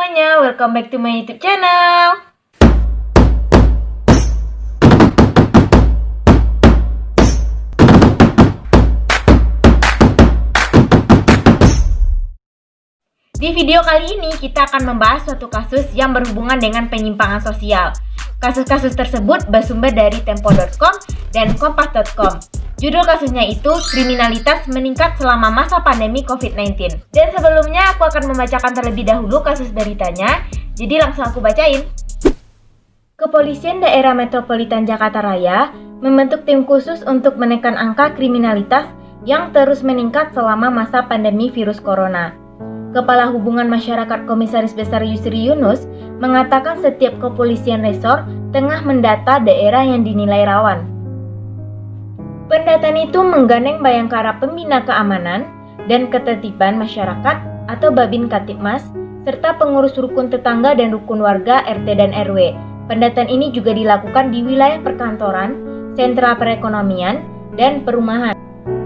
semuanya, welcome back to my YouTube channel. Di video kali ini kita akan membahas suatu kasus yang berhubungan dengan penyimpangan sosial. Kasus-kasus tersebut bersumber dari Tempo.com dan Kompas.com. Judul kasusnya itu kriminalitas meningkat selama masa pandemi COVID-19. Dan sebelumnya aku akan membacakan terlebih dahulu kasus beritanya, jadi langsung aku bacain. Kepolisian Daerah Metropolitan Jakarta Raya membentuk tim khusus untuk menekan angka kriminalitas yang terus meningkat selama masa pandemi virus corona. Kepala Hubungan Masyarakat Komisaris Besar Yusri Yunus mengatakan setiap kepolisian resor tengah mendata daerah yang dinilai rawan. Pendataan itu menggandeng Bayangkara Pembina Keamanan dan Ketertiban Masyarakat atau Babin Katipmas, serta pengurus rukun tetangga dan rukun warga RT dan RW. Pendataan ini juga dilakukan di wilayah perkantoran, sentra perekonomian, dan perumahan.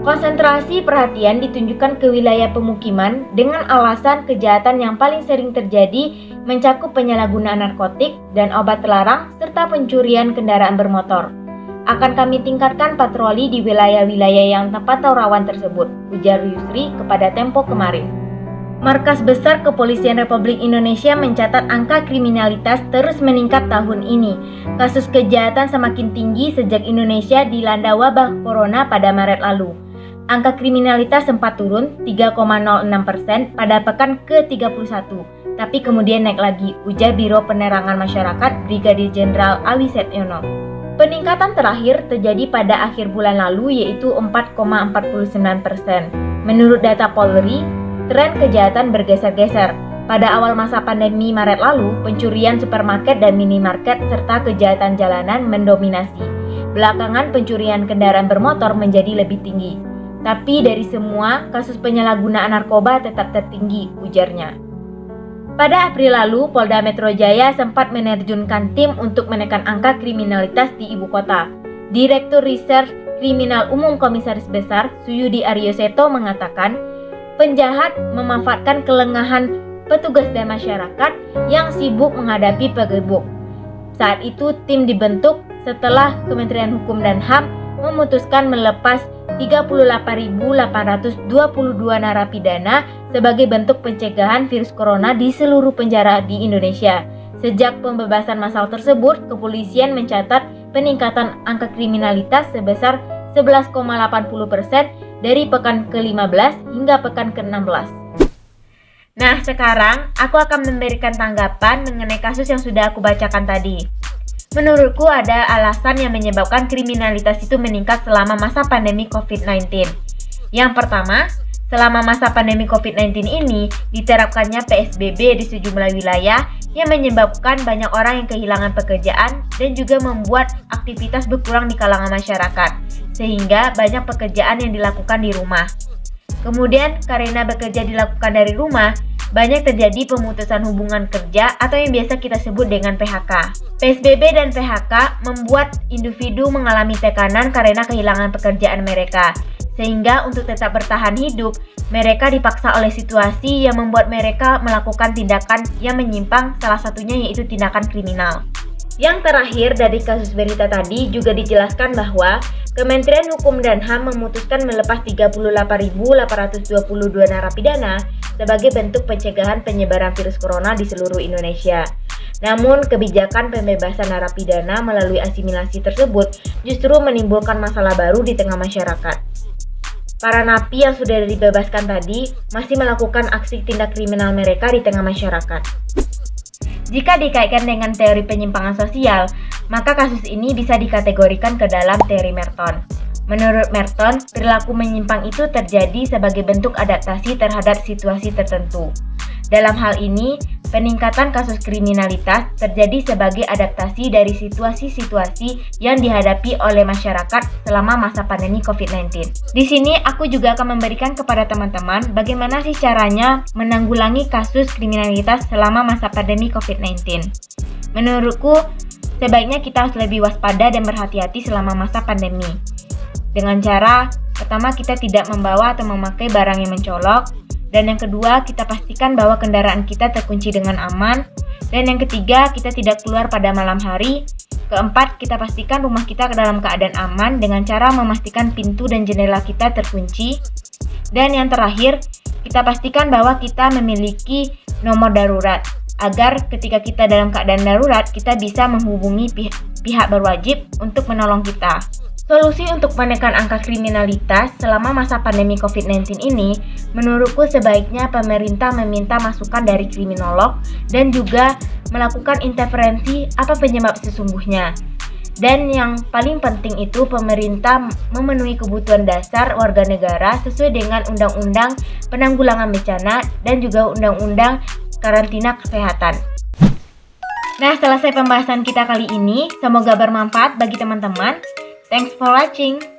Konsentrasi perhatian ditunjukkan ke wilayah pemukiman dengan alasan kejahatan yang paling sering terjadi mencakup penyalahgunaan narkotik dan obat terlarang serta pencurian kendaraan bermotor. Akan kami tingkatkan patroli di wilayah-wilayah yang terpantau rawan tersebut, ujar Yusri kepada Tempo kemarin. Markas Besar Kepolisian Republik Indonesia mencatat angka kriminalitas terus meningkat tahun ini. Kasus kejahatan semakin tinggi sejak Indonesia dilanda wabah corona pada Maret lalu. Angka kriminalitas sempat turun 3,06% pada pekan ke-31, tapi kemudian naik lagi, ujar Biro Penerangan Masyarakat Brigadir Jenderal Awi Setyono. Peningkatan terakhir terjadi pada akhir bulan lalu yaitu 4,49%. Menurut data Polri, tren kejahatan bergeser-geser. Pada awal masa pandemi Maret lalu, pencurian supermarket dan minimarket serta kejahatan jalanan mendominasi. Belakangan pencurian kendaraan bermotor menjadi lebih tinggi. Tapi dari semua, kasus penyalahgunaan narkoba tetap tertinggi, ujarnya. Pada April lalu, Polda Metro Jaya sempat menerjunkan tim untuk menekan angka kriminalitas di ibu kota. Direktur Reserse Kriminal Umum Komisaris Besar Suyudi Aryoseto mengatakan, penjahat memanfaatkan kelengahan petugas dan masyarakat yang sibuk menghadapi penggebuk. Saat itu tim dibentuk setelah Kementerian Hukum dan HAM memutuskan melepas 38.822 narapidana sebagai bentuk pencegahan virus corona di seluruh penjara di Indonesia. Sejak pembebasan massal tersebut, kepolisian mencatat peningkatan angka kriminalitas sebesar 11,80% dari pekan ke-15 hingga pekan ke-16. Nah, sekarang aku akan memberikan tanggapan mengenai kasus yang sudah aku bacakan tadi. Menurutku ada alasan yang menyebabkan kriminalitas itu meningkat selama masa pandemi COVID-19. Yang pertama, selama masa pandemi COVID-19 ini diterapkannya PSBB di sejumlah wilayah yang menyebabkan banyak orang yang kehilangan pekerjaan dan juga membuat aktivitas berkurang di kalangan masyarakat, sehingga banyak pekerjaan yang dilakukan di rumah. Kemudian, karena bekerja dilakukan dari rumah, banyak terjadi pemutusan hubungan kerja atau yang biasa kita sebut dengan PHK. PSBB dan PHK membuat individu mengalami tekanan karena kehilangan pekerjaan mereka. Sehingga untuk tetap bertahan hidup, mereka dipaksa oleh situasi yang membuat mereka melakukan tindakan yang menyimpang, salah satunya yaitu tindakan kriminal. Yang terakhir dari kasus berita tadi juga dijelaskan bahwa Kementerian Hukum dan HAM memutuskan melepas 38.822 narapidana sebagai bentuk pencegahan penyebaran virus corona di seluruh Indonesia. Namun, kebijakan pembebasan narapidana melalui asimilasi tersebut justru menimbulkan masalah baru di tengah masyarakat. Para napi yang sudah dibebaskan tadi masih melakukan aksi tindak kriminal mereka di tengah masyarakat. Jika dikaitkan dengan teori penyimpangan sosial, maka kasus ini bisa dikategorikan ke dalam teori Merton. Menurut Merton, perilaku menyimpang itu terjadi sebagai bentuk adaptasi terhadap situasi tertentu. Dalam hal ini, peningkatan kasus kriminalitas terjadi sebagai adaptasi dari situasi-situasi yang dihadapi oleh masyarakat selama masa pandemi COVID-19. Di sini aku juga akan memberikan kepada teman-teman bagaimana sih caranya menanggulangi kasus kriminalitas selama masa pandemi COVID-19. Menurutku, sebaiknya kita harus lebih waspada dan berhati-hati selama masa pandemi. Dengan cara, pertama kita tidak membawa atau memakai barang yang mencolok, Dan yang kedua, kita pastikan bahwa kendaraan kita terkunci dengan aman. Dan yang ketiga, kita tidak keluar pada malam hari. Keempat, kita pastikan rumah kita dalam keadaan aman dengan cara memastikan pintu dan jendela kita terkunci. Dan yang terakhir, kita pastikan bahwa kita memiliki nomor darurat agar ketika kita dalam keadaan darurat, kita bisa menghubungi pihak berwajib untuk menolong kita. Solusi untuk menekan angka kriminalitas selama masa pandemi COVID-19 ini, menurutku sebaiknya pemerintah meminta masukan dari kriminolog dan juga melakukan interferensi apa penyebab sesungguhnya. Dan yang paling penting itu pemerintah memenuhi kebutuhan dasar warga negara sesuai dengan Undang-Undang Penanggulangan Bencana dan juga Undang-Undang Karantina Kesehatan. Nah, selesai pembahasan kita kali ini. Semoga bermanfaat bagi teman-teman. Thanks for watching.